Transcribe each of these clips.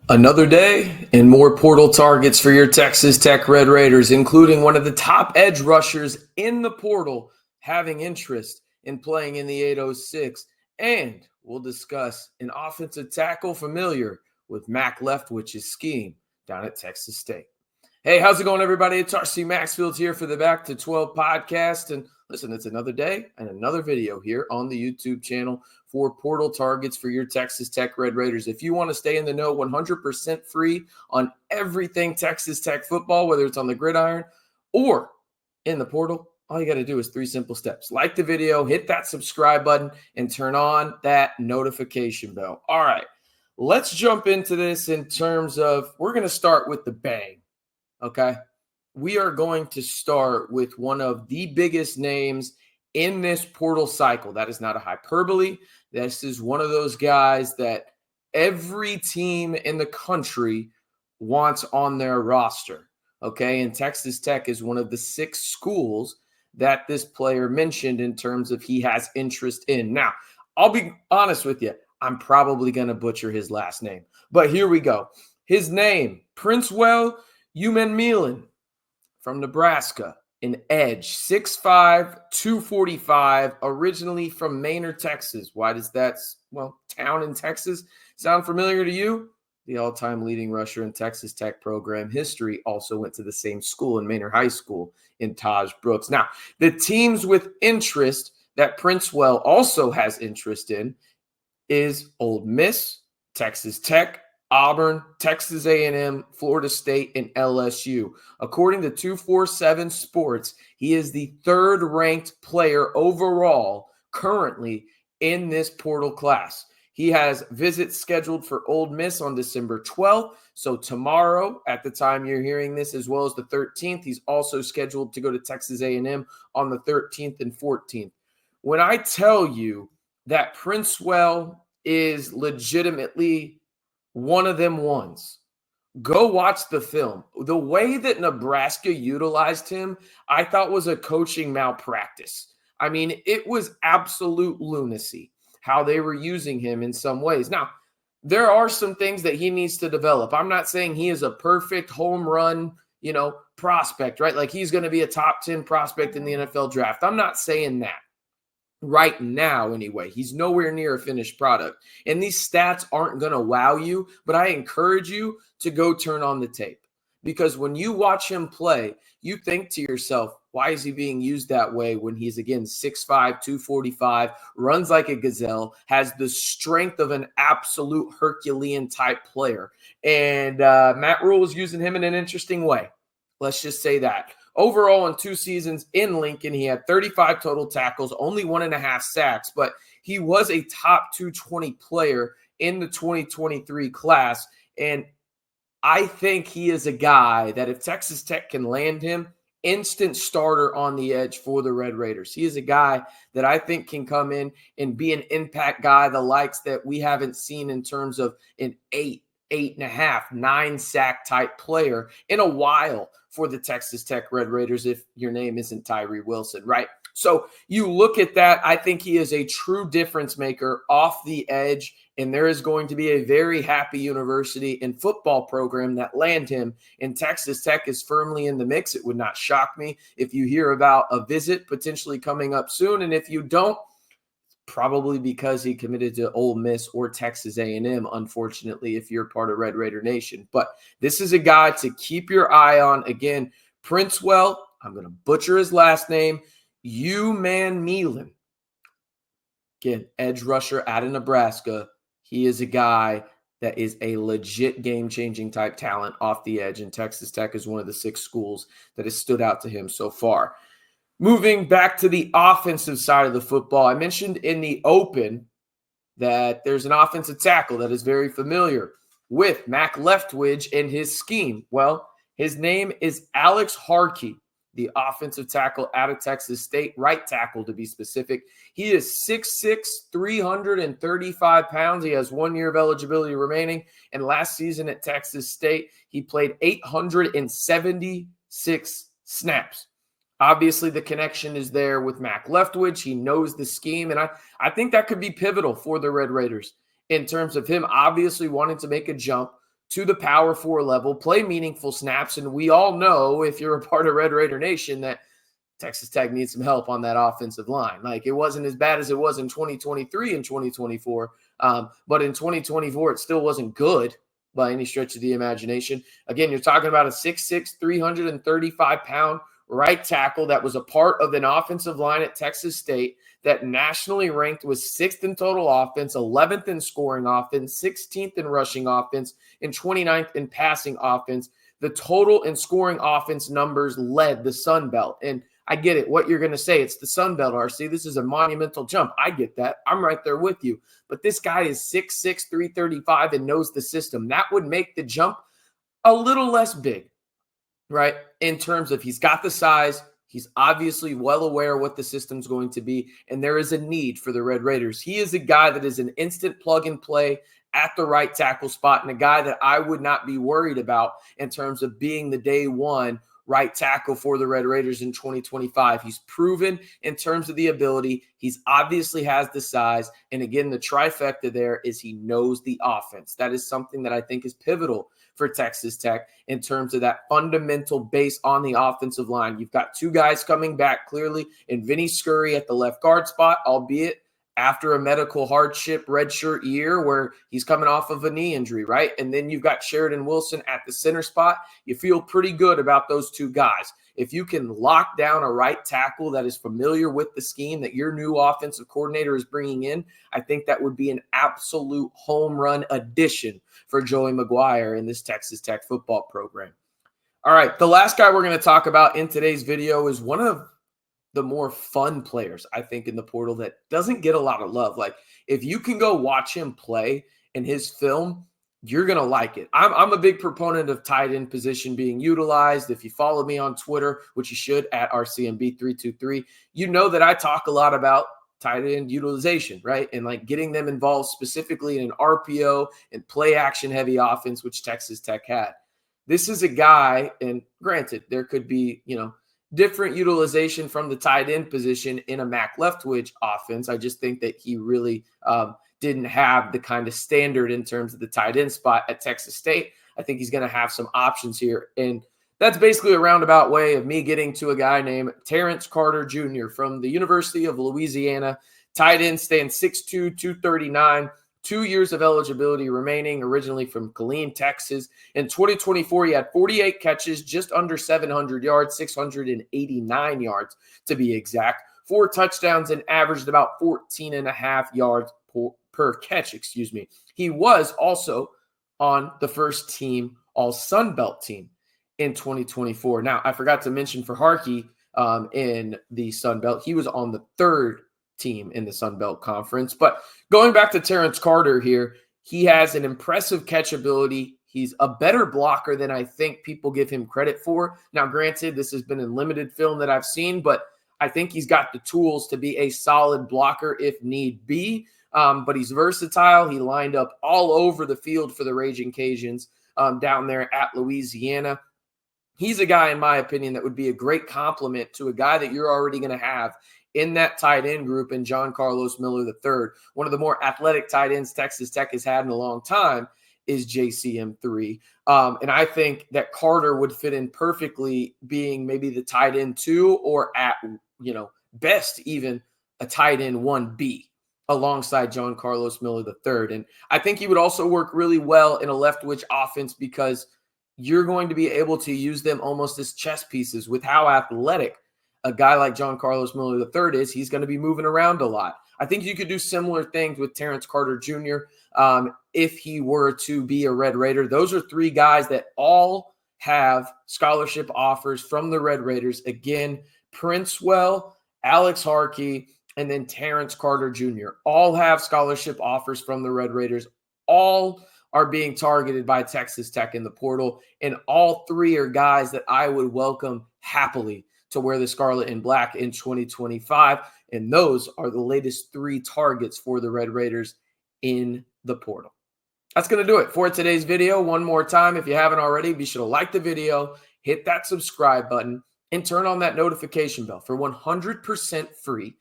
Another day and more portal targets for your Texas Tech Red Raiders, including one of the top edge rushers in the portal having interest in playing in the 806. And we'll discuss an offensive tackle familiar with Mac Leftwich's scheme down at Texas State. Hey, how's it going, everybody? It's RC Maxfield here for the Back to 12 podcast. And listen, it's another day and another video here on the YouTube channel for portal targets for your Texas Tech Red Raiders. If you want to stay in the know 100% free on everything Texas Tech football, whether it's on the gridiron or in the portal, all you got to do is 3 simple steps. Like the video, hit that subscribe button, and turn on that notification bell. All right, let's jump into this in terms of, we're going to start with the bang. Okay, we are going to start with one of the biggest names in this portal cycle. That is not a hyperbole. This is one of those guys that every team in the country wants on their roster. Okay, and Texas Tech is one of the 6 schools that this player mentioned in terms of he has interest in. Now, I'll be honest with you. I'm probably going to butcher his last name, but here we go. His name, Princewill Umanmielen from Nebraska, an edge, 6'5", 245, originally from Manor, Texas. Why does that, town in Texas sound familiar to you? The all-time leading rusher in Texas Tech program history also went to the same school in Manor High School in Taj Brooks. Now, the teams with interest that Princewill also has interest in is Ole Miss, Texas Tech, Auburn, Texas A&M, Florida State, and LSU. According to 247 Sports, he is the 3rd ranked player overall currently in this portal class. He has visits scheduled for Ole Miss on December 12th. So tomorrow, at the time you're hearing this, as well as the 13th, he's also scheduled to go to Texas A&M on the 13th and 14th. When I tell you that Princewill is legitimately one of them ones, go watch the film. The way that Nebraska utilized him, I thought was a coaching malpractice. I mean, it was absolute lunacy how they were using him in some ways. Now, there are some things that he needs to develop. I'm not saying he is a perfect home run, prospect, right? Like he's going to be a top 10 prospect in the NFL draft. I'm not saying that. Right now, anyway, he's nowhere near a finished product. And these stats aren't going to wow you, but I encourage you to go turn on the tape. Because when you watch him play, you think to yourself, why is he being used that way when he's, again, 6'5", 245, runs like a gazelle, has the strength of an absolute Herculean-type player. And Matt Rhule is using him in an interesting way. Let's just say that. Overall, in 2 seasons in Lincoln, he had 35 total tackles, only 1.5 sacks, but he was a top 220 player in the 2023 class. And I think he is a guy that if Texas Tech can land him, instant starter on the edge for the Red Raiders. He is a guy that I think can come in and be an impact guy, the likes that we haven't seen in terms of an 8.5, 9 sack type player in a while for the Texas Tech Red Raiders if your name isn't Tyree Wilson, right? So you look at that, I think he is a true difference maker off the edge, and there is going to be a very happy university and football program that land him, and Texas Tech is firmly in the mix. It would not shock me if you hear about a visit potentially coming up soon, and if you don't, probably because he committed to Ole Miss or Texas A&M, unfortunately, if you're part of Red Raider Nation. But this is a guy to keep your eye on. Again, Princewill, I'm going to butcher his last name, Umanmielen. Again, edge rusher out of Nebraska. He is a guy that is a legit game-changing type talent off the edge, and Texas Tech is one of the 6 schools that has stood out to him so far. Moving back to the offensive side of the football, I mentioned in the open that there's an offensive tackle that is very familiar with Mac Leftwich and his scheme. Well, his name is Alex Harkey, the offensive tackle out of Texas State, right tackle to be specific. He is 6'6", 335 pounds. He has 1 year of eligibility remaining. And last season at Texas State, he played 876 snaps. Obviously, the connection is there with Mac Leftwich. He knows the scheme, and I think that could be pivotal for the Red Raiders in terms of him obviously wanting to make a jump to the Power 4 level, play meaningful snaps. And we all know, if you're a part of Red Raider Nation, that Texas Tech needs some help on that offensive line. Like, it wasn't as bad as it was in 2023 and 2024, but in 2024, it still wasn't good by any stretch of the imagination. Again, you're talking about a 6'6", 335-pound right tackle that was a part of an offensive line at Texas State that nationally ranked was 6th in total offense, 11th in scoring offense, 16th in rushing offense, and 29th in passing offense. The total and scoring offense numbers led the Sun Belt. And I get it, what you're going to say. It's the Sun Belt, RC. This is a monumental jump. I get that. I'm right there with you. But this guy is 6'6", 335 and knows the system. That would make the jump a little less big, right? In terms of he's got the size. He's obviously well aware what the system's going to be, and there is a need for the Red Raiders. He is a guy that is an instant plug and play at the right tackle spot, and a guy that I would not be worried about in terms of being the day one right tackle for the Red Raiders in 2025. He's proven in terms of the ability. He's obviously has the size. And again, the trifecta there is he knows the offense. That is something that I think is pivotal for Texas Tech in terms of that fundamental base on the offensive line. You've got two guys coming back clearly in Vinny Scurry at the left guard spot, albeit after a medical hardship redshirt year where he's coming off of a knee injury, right? And then you've got Sheridan Wilson at the center spot. You feel pretty good about those two guys. If you can lock down a right tackle that is familiar with the scheme that your new offensive coordinator is bringing in, I think that would be an absolute home run addition for Joey McGuire in this Texas Tech football program. All right, the last guy we're going to talk about in today's video is one of the more fun players, I think, in the portal that doesn't get a lot of love. Like, if you can go watch him play in his film, you're going to like it. I'm a big proponent of tight end position being utilized. If you follow me on Twitter, which you should, at RCMB323, you know that I talk a lot about tight end utilization, right? And like getting them involved specifically in an RPO and play action heavy offense, which Texas Tech had. This is a guy, and granted, there could be, different utilization from the tight end position in a Mac Leftwich offense. I just think that he really didn't have the kind of standard in terms of the tight end spot at Texas State. I think he's going to have some options here. And that's basically a roundabout way of me getting to a guy named Terrence Carter Jr. from the University of Louisiana. Tight end, staying 6'2", 239. 2 years of eligibility remaining, originally from Killeen, Texas. In 2024, he had 48 catches, just under 700 yards, 689 yards to be exact, 4 touchdowns, and averaged about 14.5 yards per catch, He was also on the first team All-Sun Belt team in 2024. Now, I forgot to mention for Harkey in the Sun Belt, he was on the third team in the Sun Belt Conference. But going back to Terrence Carter here, he has an impressive catch ability. He's a better blocker than I think people give him credit for. Now, granted, this has been in limited film that I've seen, but I think he's got the tools to be a solid blocker if need be. But he's versatile. He lined up all over the field for the Raging Cajuns down there at Louisiana. He's a guy, in my opinion, that would be a great complement to a guy that you're already going to have in that tight end group in John Carlos Miller III. One of the more athletic tight ends Texas Tech has had in a long time is JCM3. And I think that Carter would fit in perfectly being maybe the tight end 2 or at, best even a tight end 1B alongside John Carlos Miller III. And I think he would also work really well in a Leftwich offense because you're going to be able to use them almost as chess pieces with how athletic a guy like John Carlos Miller III is. He's going to be moving around a lot. I think you could do similar things with Terrence Carter Jr. If he were to be a Red Raider. Those are 3 guys that all have scholarship offers from the Red Raiders. Again, Princewill, Alex Harkey, and then Terrence Carter Jr. all have scholarship offers from the Red Raiders. All are being targeted by Texas Tech in the portal, and all 3 are guys that I would welcome happily to wear the scarlet and black in 2025. And those are the latest 3 targets for the Red Raiders in the portal. That's going to do it for today's video. One more time, if you haven't already, be sure to like the video, hit that subscribe button, and turn on that notification bell for 100% free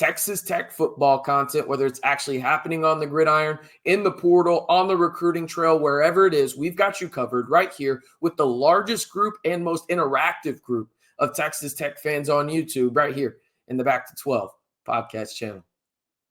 Texas Tech football content, whether it's actually happening on the gridiron, in the portal, on the recruiting trail, wherever it is, we've got you covered right here with the largest group and most interactive group of Texas Tech fans on YouTube right here in the Back to 12 podcast channel.